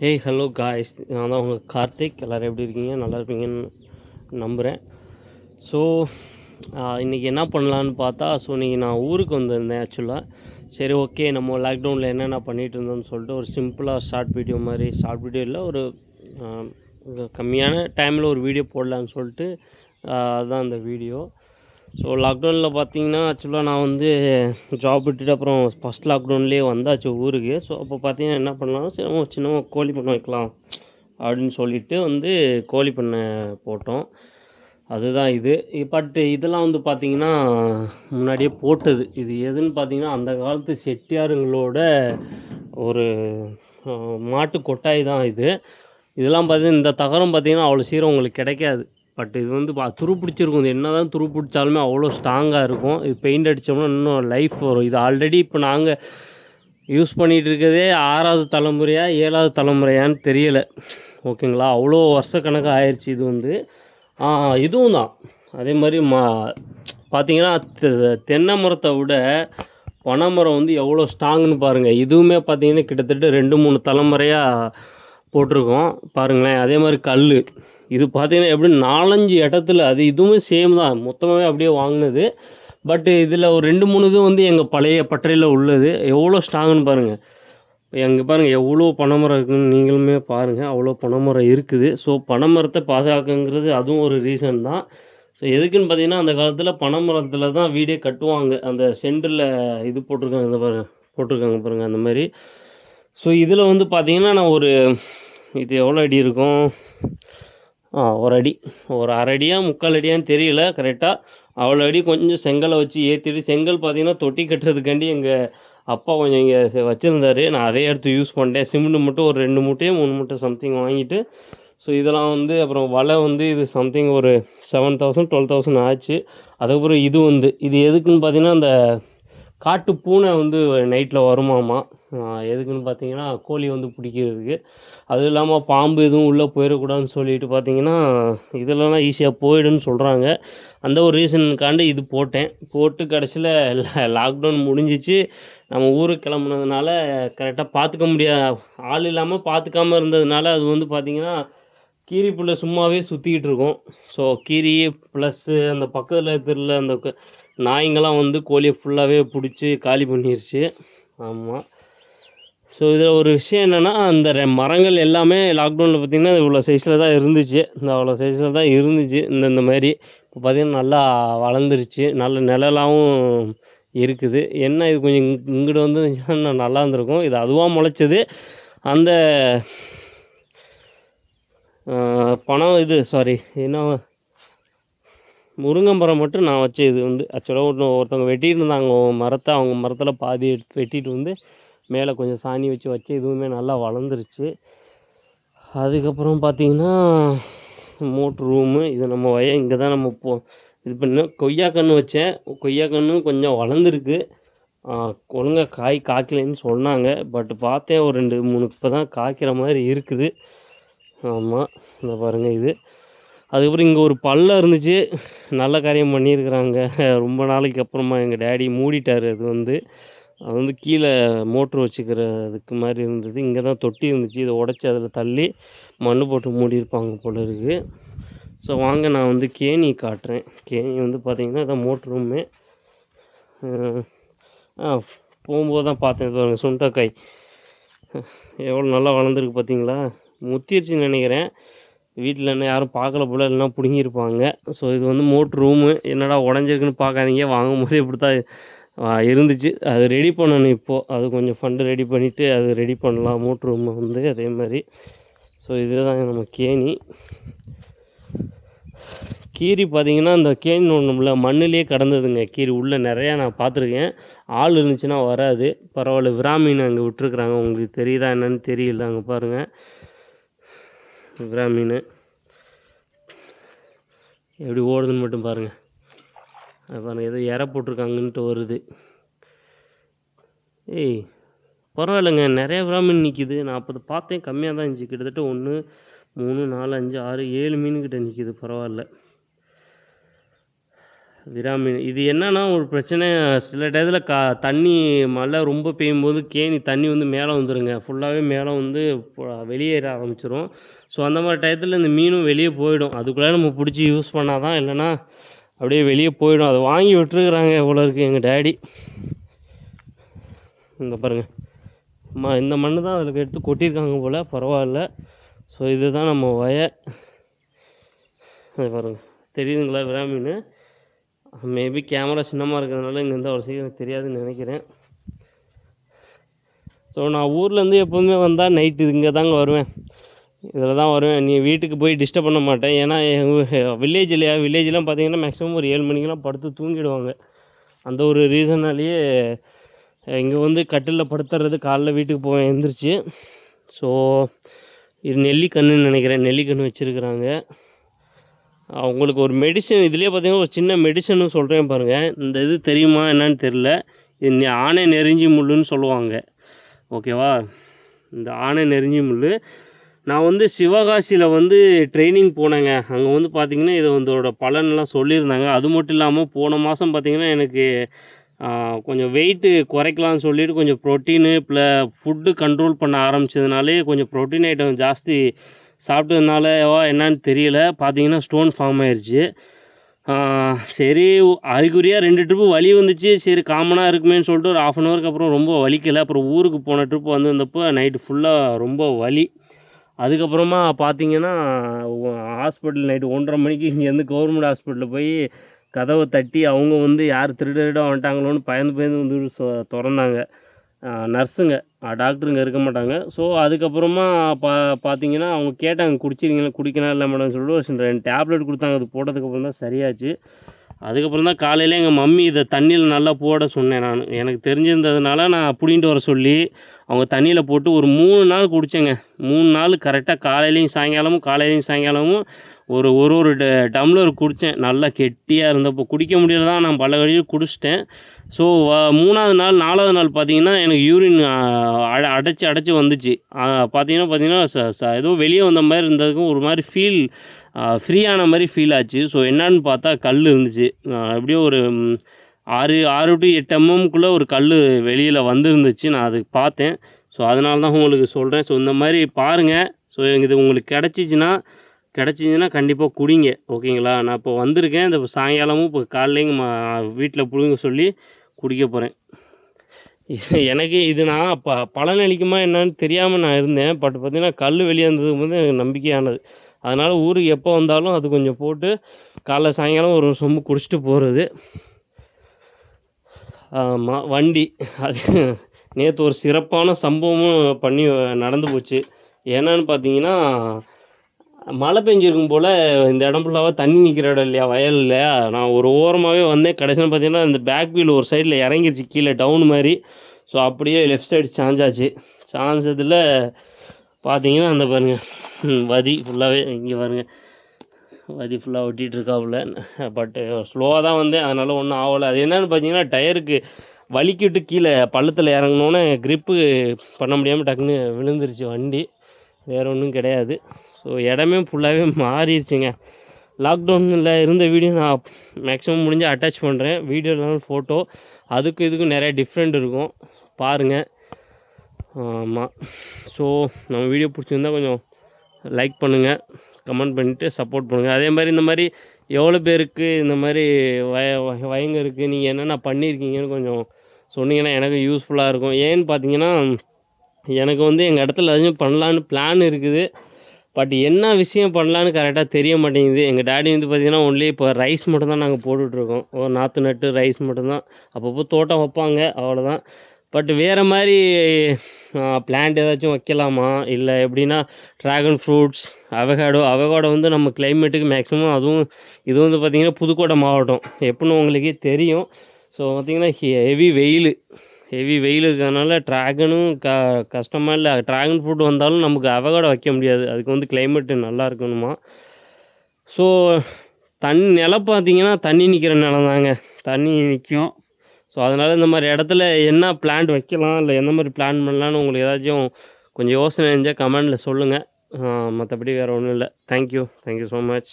Hey hello guys, நான் தான் உங்கள் கார்த்திக். எல்லோரும் எப்படி இருக்கீங்க? நல்லா இருப்பீங்கன்னு நம்புகிறேன். ஸோ இன்றைக்கி என்ன பண்ணலான்னு பார்த்தா, இன்றைக்கி நான் ஊருக்கு வந்திருந்தேன் ஆக்சுவலாக. சரி, ஓகே, நம்ம லாக்டவுனில் என்னென்ன பண்ணிகிட்டு இருந்தோம்னு சொல்லிட்டு ஒரு சிம்பிளாக ஷார்ட் வீடியோ மாதிரி, ஷார்ட் வீடியோ இல்லை, ஒரு கம்மியான டைமில் ஒரு வீடியோ போடலான்னு சொல்லிட்டு அதுதான் அந்த வீடியோ. ஸோ லாக்டவுனில் பார்த்தீங்கன்னா, ஆக்சுவலாக நான் வந்து ஜாப் விட்டுட்டு அப்புறம் ஃபஸ்ட் லாக்டவுன்லேயே வந்தாச்சு ஊருக்கு. ஸோ அப்போ பார்த்தீங்கன்னா என்ன பண்ணலாம், சரி சின்ன கோழி பண்ணை வைக்கலாம் அப்படின்னு சொல்லிட்டு வந்து கோழி பண்ணை போட்டோம். அதுதான் இது. பட் இதெல்லாம் வந்து பார்த்திங்கன்னா முன்னாடியே போட்டது. இது எதுன்னு பார்த்தீங்கன்னா, அந்த காலத்து செட்டியாருங்களோட ஒரு மாட்டு கொட்டாய் தான் இது. இதெல்லாம் பார்த்தீங்கன்னா, இந்த தகரம் பார்த்தீங்கன்னா அவ்வளோ சீக்கிரம் உங்களுக்கு கிடைக்காது. பட் இது வந்து துரு பிடிச்சிருக்கும். இது என்ன தான் துரு பிடிச்சாலுமே அவ்வளோ ஸ்ட்ராங்காக இருக்கும். இது பெயிண்ட் அடித்தோம்னா இன்னும் லைஃப் வரும். இது ஆல்ரெடி இப்போ நாங்கள் யூஸ் பண்ணிகிட்டு இருக்கிறதே 6வது தலைமுறையா 7வது தலைமுறையான்னு தெரியலை. ஓகேங்களா? அவ்வளோ வருஷக்கணக்காக ஆயிடுச்சு. இது வந்து இதுவும் தான் அதே மாதிரி பார்த்தீங்கன்னா, தென்னை மரத்தை விட பனை மரம் வந்து எவ்வளோ ஸ்ட்ராங்குன்னு பாருங்கள். இதுவுமே பார்த்தீங்கன்னா கிட்டத்தட்ட 2-3 தலைமுறையாக போட்டிருக்கோம் பாருங்களேன். அதே மாதிரி கல் இது பார்த்தீங்கன்னா எப்படி 4-5 இடத்துல அது இதுவுமே சேம் தான், மொத்தமாகவே அப்படியே வாங்கினது. பட் இதில் ஒரு 2-3 இது வந்து எங்கள் பழைய பட்டறையில் உள்ளது. எவ்வளோ ஸ்ட்ராங்குன்னு பாருங்கள். எங்கே பாருங்கள் எவ்வளோ பனைமரம் இருக்குதுன்னு நீங்களுமே பாருங்கள். அவ்வளோ பனைமரம் இருக்குது. ஸோ பனைமரத்தை பாதுகாக்குங்கிறது அதுவும் ஒரு ரீசன் தான். ஸோ எதுக்குன்னு பார்த்தீங்கன்னா, அந்த காலத்தில் பனைமரத்தில் தான் வீடே கட்டுவாங்க. அந்த சென்டரில் இது போட்டிருக்காங்க, இந்த பாருங்கள் போட்டிருக்காங்க பாருங்கள் அந்த மாதிரி. ஸோ இதில் வந்து பார்த்தீங்கன்னா நான் ஒரு இது எவ்வளோ அடி இருக்கும், ஒரு அடி, ஒரு அரை அடியா 3/4 அடியான்னு தெரியல கரெக்டாக. அவ்வளோ அடி கொஞ்சம் செங்கலை வச்சு ஏற்றிட்டு, செங்கல் பார்த்தீங்கன்னா தொட்டி கட்டுறதுக்காண்டி எங்கள் அப்பா கொஞ்சம் இங்கே வச்சுருந்தாரு. நான் அதே எடுத்து யூஸ் பண்ணிட்டேன். சிமெண்ட் மட்டும் ஒரு 2 மூட்டையோ 3 மூட்டை சம்திங் வாங்கிட்டு, ஸோ இதெல்லாம் வந்து அப்புறம் வலை வந்து இது சம்திங் ஒரு 7,000 12,000 ஆச்சு. அதுக்கப்புறம் இது எதுக்குன்னு பார்த்தீங்கன்னா, அந்த காட்டு பூனை வந்து நைட்டில் வருமாமா. எதுக்குன்னு பார்த்தீங்கன்னா, கோழி வந்து பிடிக்கிறதுக்கு. அதுவும் இல்லாமல் பாம்பு எதுவும் உள்ளே போயிடக்கூடாதுன்னு சொல்லிட்டு பார்த்தீங்கன்னா, இதெல்லாம் ஈஸியாக போயிடுன்னு சொல்கிறாங்க. அந்த ஒரு ரீசனுக்காண்டி இது போட்டு கடைசியில் லாக்டவுன் முடிஞ்சிச்சு. நம்ம ஊருக்கு கிளம்புனதுனால கரெக்டாக பார்த்துக்க ஆள் இல்லாமல் பார்த்துக்காம இருந்ததுனால அது வந்து பார்த்திங்கன்னா கீரி புல்லை சும்மாவே சுற்றிக்கிட்டு இருக்கும். ஸோ கீரி ப்ளஸ்ஸு அந்த பக்கத்தில் இருக்கிற அந்த நாய்ங்கள்லாம் வந்து கோழியை ஃபுல்லாகவே பிடிச்சி காலி பண்ணிருச்சு. ஆமாம். ஸோ இதில் ஒரு விஷயம் என்னென்னா, அந்த மரங்கள் எல்லாமே லாக்டவுனில் பார்த்திங்கன்னா இவ்வளோ சைஸில் தான் இருந்துச்சு. அவ்வளோ சைஸில் தான் இருந்துச்சு. இந்த மாதிரி இப்போ பார்த்திங்கன்னா நல்லா வளர்ந்துருச்சு. நல்ல நிழலாகவும் இருக்குது. என்ன இது கொஞ்சம் இங்கிட்டு வந்துருந்துச்சுன்னா நல்லா இருந்திருக்கும். இது அதுவாக முளைச்சது. அந்த பனம் என்ன முருங்கை மரம் மட்டும் நான் வச்ச இது வந்து ஆக்சுவலாக ஒருத்தவங்க வெட்டிகிட்டு இருந்தாங்க மரத்தை. அவங்க மரத்தில் பாதி எடுத்து வெட்டிட்டு வந்து மேலே கொஞ்சம் சாணி வச்சு இதுவுமே நல்லா வளர்ந்துருச்சு. அதுக்கப்புறம் பார்த்திங்கன்னா மோட்ரு ரூமு இது நம்ம இங்கே தான் நம்ம இது பண்ண கொய்யாக்கன்று வச்சேன். கொய்யாக்கன்றும் கொஞ்சம் வளர்ந்துருக்கு. ஒழுங்காக காய்க்கலைன்னு சொன்னாங்க. பட் பார்த்தேன் ஒரு 2-3 இப்போ தான் காய்க்கிற மாதிரி இருக்குது. ஆமாம், இந்த பாருங்கள் இது. அதுக்கப்புறம் இங்கே ஒரு பள்ளம் இருந்துச்சு. நல்ல காரியம் பண்ணியிருக்கிறாங்க. ரொம்ப நாளைக்கு அப்புறமா எங்கள் டேடி மூடிட்டார். அது வந்து கீழே மோட்ரு வச்சுக்கிறதுக்கு மாதிரி இருந்தது. இங்கே தான் தொட்டி இருந்துச்சு. இதை உடச்சி அதில் தள்ளி மண் போட்டு மூடியிருப்பாங்க போல இருக்குது. ஸோ வாங்க நான் வந்து கேணி காட்டுறேன். கேணி வந்து பார்த்திங்கன்னா இதான் மோட்ரு ரூமு. போகும்போது தான் பார்த்தேன். பாருங்கள் சுண்டைக்காய் எவ்வளோ நல்லா வளர்ந்துருக்கு பார்த்தீங்களா. முத்திருச்சுன்னு நினைக்கிறேன். வீட்டில் என்ன யாரும் பார்க்கல போல், இல்லைனா பிடுங்கியிருப்பாங்க. ஸோ இது வந்து மோட்ரு ரூமு. என்னடா உடஞ்சிருக்குன்னு பார்க்காதீங்க, வாங்கும்போது இப்படி தான் இருந்துச்சு. அது ரெடி பண்ணணும் இப்போது. அது கொஞ்சம் ஃபண்டு ரெடி பண்ணிவிட்டு அது ரெடி பண்ணலாம் மோட்ரு ரூமை வந்து அதே மாதிரி. ஸோ இதுதான் நம்ம கேணி. கீரி பார்த்திங்கன்னா இந்த கேணி ஒன்றும்ல மண்ணிலே கடந்ததுங்க. கீரி உள்ளே நிறையா நான் பார்த்துருக்கேன். ஆள் இருந்துச்சுன்னா வராது. பரவாயில்ல, விராமீன் அங்கே விட்டுருக்குறாங்க. உங்களுக்கு தெரியுதா என்னன்னு தெரியல. அங்கே பாருங்கள், விராமீன் எப்படி ஓடுதுன்னு மட்டும் பாருங்கள். பாருங்கள், ஏதோ இற போட்டிருக்காங்கன்ட்டு வருது. பரவாயில்லைங்க, நிறைய விராமீன் நிற்கிது. நான் அப்போ பார்த்தேன் கம்மியாக தான் இருந்துச்சு. கிட்டத்தட்ட 1 3 4 5 6 7 மீன்கிட்ட நிற்கிது. பரவாயில்ல. விராமீன் இது என்னன்னா ஒரு பிரச்சனை, சில டயத்தில் தண்ணி மழை ரொம்ப பெய்யும்போது கேணி தண்ணி வந்து மேலே வந்துடுங்க, ஃபுல்லாகவே மேலே வந்து வெளியேற ஆரம்பிச்சிடும். ஸோ அந்த மாதிரி டயத்தில் இந்த மீனும் வெளியே போயிடும். அதுக்குள்ளே நம்ம பிடிச்சி யூஸ் பண்ணால் தான், இல்லைன்னா அப்படியே வெளியே போயிடும். அதை வாங்கி விட்டுருக்குறாங்க எவ்வளோ இருக்குது எங்கள் டேடி. இந்த பாருங்கள், இந்த மண் தான் அதில் எடுத்து கொட்டியிருக்காங்க போல், பரவாயில்ல. ஸோ இதுதான் நம்ம வயல். அது பாருங்கள், தெரியுதுங்களா விராமீன்? மேபி கேமரா சின்னமாக இருக்கிறதுனால இங்கேருந்து அவ்வளோ சீக்கிரம் தெரியாதுன்னு நினைக்கிறேன். ஸோ நான் ஊர்லேருந்து எப்போதுமே வந்தால் நைட்டு இங்கே தாங்க வருவேன், இதில் தான் வருவேன். நீ வீட்டுக்கு போய் டிஸ்டர்ப் பண்ண மாட்டேன். ஏன்னா எங்கள் வில்லேஜ் இல்லையா, வில்லேஜெலாம் பார்த்திங்கன்னா மேக்ஸிமம் ஒரு 7 மணிக்கெலாம் படுத்து தூங்கிடுவாங்க. அந்த ஒரு ரீசன்னாலேயே இங்கே வந்து கட்டிலில் படுத்துறது, காலைல வீட்டுக்கு போவேன் எழுந்திரிச்சு. ஸோ இது நெல்லிக்கண்ணுன்னு நினைக்கிறேன், நெல்லிக்கன்று வச்சுருக்குறாங்க. அவங்களுக்கு ஒரு மெடிசன் இதுலேயே பார்த்திங்கன்னா ஒரு சின்ன மெடிசன்னு சொல்கிறேன் பாருங்கள். இந்த இது தெரியுமா என்னன்னு தெரில, இது ஆனை நெறிஞ்சி முள்ளுன்னு சொல்லுவாங்க, ஓகேவா? இந்த ஆனை நெறிஞ்சி முள், நான் வந்து சிவகாசியில் வந்து ட்ரைனிங் போனேங்க. அங்கே வந்து பார்த்திங்கன்னா இது இதோட பலன்லாம் சொல்லியிருந்தாங்க. அது மட்டும் இல்லாமல் போன மாதம் பார்த்திங்கன்னா எனக்கு கொஞ்சம் வெயிட்டு குறைக்கலான்னு சொல்லிவிட்டு கொஞ்சம் ப்ரோட்டீனு ஃபுட்டு கண்ட்ரோல் பண்ண ஆரம்பித்ததுனாலே கொஞ்சம் ப்ரோட்டீன் ஐட்டம் ஜாஸ்தி சாப்பிட்டதுனாலவா என்னன்னு தெரியல, பார்த்திங்கன்னா ஸ்டோன் ஃபார்ம் ஆயிடுச்சு. சரி, அறிகுறியாக 2 ட்ரிப்பு வலி வந்துச்சு. சரி காமனாக இருக்குமேன்னு சொல்லிட்டு ஒரு 1/2 அன் ஹவருக்கு அப்புறம் ரொம்ப வலிக்கலை. அப்புறம் ஊருக்கு போன ட்ரிப்பு வந்திருந்தப்போ நைட்டு ஃபுல்லாக ரொம்ப வலி. அதுக்கப்புறமா பார்த்திங்கன்னா ஹாஸ்பிட்டல் நைட்டு 1:30 மணிக்கு இங்கேருந்து கவர்மெண்ட் ஹாஸ்பிட்டலில் போய் கதவை தட்டி அவங்க வந்து யார் திருட வந்துட்டாங்களோன்னு பயந்து வந்து திறந்தாங்க. நர்ஸுங்க, டாக்டருங்க இருக்க மாட்டாங்க. ஸோ அதுக்கப்புறமா பார்த்திங்கன்னா அவங்க கேட்டாங்க குடிச்சிருங்களா, குடிக்கலாம் இல்லை மேடம் சொல்லிட்டு 2 டேப்லெட் கொடுத்தாங்க. அது போட்டதுக்கப்புறம் தான் சரியாச்சு. அதுக்கப்புறம் தான் காலையில் எங்கள் மம்மி இதை தண்ணியில் நல்லா போட சொன்னேன். எனக்கு தெரிஞ்சிருந்ததுனால நான் அப்படின்ட்டு வர சொல்லி அவங்க தண்ணியில் போட்டு ஒரு 3 நாள் குடித்தேங்க. 3 நாள் கரெக்டாக காலையிலையும் சாயங்காலமும் ஒரு டம்ளர் குடித்தேன். நல்லா கெட்டியாக இருந்தப்போ குடிக்க முடியல தான், நான் பல வழியும் குடிச்சிட்டேன். ஸோ 3ஆவது நாள் 4ஆவது நாள் பார்த்திங்கன்னா எனக்கு யூரின் அடைச்சி வந்துச்சு. பார்த்திங்கன்னா ஏதோ வெளியே வந்த மாதிரி இருந்ததுக்கும் ஒரு மாதிரி ஃப்ரீயான மாதிரி ஃபீல் ஆச்சு. ஸோ என்னான்னு பார்த்தா கல் இருந்துச்சு. எப்படியும் ஒரு 6 to 8 mmக்குள்ளே ஒரு கல் வெளியில் வந்துருந்துச்சு. நான் அது பார்த்தேன். ஸோ அதனால தான் உங்களுக்கு சொல்கிறேன். ஸோ இந்த மாதிரி பாருங்கள். ஸோ இது உங்களுக்கு கிடச்சிச்சின்னா கண்டிப்பாக குடிங்க, ஓகேங்களா? நான் இப்போ வந்திருக்கேன். இந்த சாயங்காலமும் இப்போ காலையிலையும் வீட்டில் பிடுங்க சொல்லி குடிக்க போகிறேன். எனக்கு இது நான் பலனளிக்குமா என்னன்னு தெரியாமல் நான் இருந்தேன். பட் பார்த்திங்கன்னா கல் வெளியே இருந்ததுக்கு வந்து எனக்கு நம்பிக்கையானது. அதனால் ஊருக்கு எப்போ வந்தாலும் அது கொஞ்சம் போட்டு காலைல சாயங்காலம் ஒரு சொம்பு குடிச்சிட்டு போகிறது. ஆமாம், வண்டி அது நேற்று ஒரு சிறப்பான சம்பவமும் நடந்து போச்சு. என்னன்னு பார்த்தீங்கன்னா, மழை பெஞ்சிருக்கும் போல் இந்த இடம் ஃபுல்லாக தண்ணி நிற்கிற இடம் இல்லையா, வயல் இல்லையா, நான் ஒரு ஓரமாகவே வந்தேன். கடைசியில் பார்த்தீங்கன்னா இந்த பேக் வீல் ஒரு சைடில் இறங்கிருச்சு கீழே டவுன் மாதிரி. ஸோ அப்படியே லெஃப்ட் சைடு சாஞ்சதில் பார்த்தீங்கன்னா அந்த பாருங்கள் வதி ஃபுல்லாகவே இங்கே பாருங்கள், வதி ஃபுல்லாக ஒட்டிகிட்ருக்காப்புல. பட்டு ஸ்லோவாக தான் வந்தேன், அதனால் ஒன்றும் ஆகலை. அது என்னென்னு பார்த்தீங்கன்னா டயருக்கு வலிக்கிட்டு கீழே பள்ளத்தில் இறங்கினோன்னே க்ரிப்பு பண்ண முடியாமல் டக்குன்னு விழுந்துருச்சு வண்டி, வேறு ஒன்றும் கிடையாது. ஸோ இடமே ஃபுல்லாகவே மாறிடுச்சுங்க. லாக்டவுனில் இருந்த வீடியோ நான் மேக்ஸிமம் முடிஞ்சு அட்டாச் பண்ணுறேன், வீடியோ இல்லைனாலும் ஃபோட்டோ. அதுக்கும் இதுக்கும் நிறைய டிஃப்ரெண்ட் இருக்கும், பாருங்கள். ஆமாம். ஸோ நம்ம வீடியோ பிடிச்சிருந்தால் கொஞ்சம் லைக் பண்ணுங்கள், கமெண்ட் பண்ணிவிட்டு சப்போர்ட் பண்ணுங்கள். அதே மாதிரி இந்த மாதிரி எவ்வளோ பேருக்கு இந்த மாதிரி வயங்க இருக்குது, நீங்கள் என்னென்ன பண்ணியிருக்கீங்கன்னு கொஞ்சம் சொன்னீங்கன்னா எனக்கு யூஸ்ஃபுல்லாக இருக்கும். ஏன்னு பார்த்தீங்கன்னா எனக்கு வந்து எங்கள் இடத்துல ஏதாச்சும் பண்ணலான்னு பிளான் இருக்குது. பட் என்ன விஷயம் பண்ணலான்னு கரெக்டாக தெரிய மாட்டேங்குது. எங்கள் டேடி வந்து பார்த்திங்கன்னா ஒன்லி இப்போ ரைஸ் மட்டும்தான் நாங்கள் போட்டுட்ருக்கோம். நாற்று நட்டு ரைஸ் மட்டும்தான். அப்பப்போ தோட்டம் வைப்பாங்க, அவ்வளோதான். பட் வேறு மாதிரி பிளான்ட் ஏதாச்சும் வைக்கலாமா, இல்லை எப்படின்னா ட்ராகன் ஃப்ரூட்ஸ், அவகேடோ வந்து நம்ம கிளைமேட்டுக்கு மேக்ஸிமம் அதுவும் இது வந்து பார்த்திங்கன்னா புதுக்கோட்டை மாவட்டம் எப்படின்னு உங்களுக்கே தெரியும். ஸோ பார்த்திங்கன்னா ஹெவி வெயில் இருக்கிறதுனால ட்ராகனும் கஷ்டமாக இல்லை. ட்ராகன் ஃப்ரூட் வந்தாலும் நமக்கு அவகேடோ வைக்க முடியாது, அதுக்கு வந்து கிளைமேட்டு நல்லா இருக்கணுமா. ஸோ நிலம் பார்த்திங்கன்னா தண்ணி நிற்கிற நிலம் தாங்க, தண்ணி நிற்கும். ஸோ அதனால் இந்த மாதிரி இடத்துல என்ன பிளான்ட் வைக்கலாம், இல்லை எந்த மாதிரி பிளான் பண்ணலான்னு உங்களுக்கு ஏதாச்சும் கொஞ்சம் யோசனை இருந்தால் கமெண்டில் சொல்லுங்கள். மற்றபடி வேறு ஒன்றும் இல்லை. Thank you so much.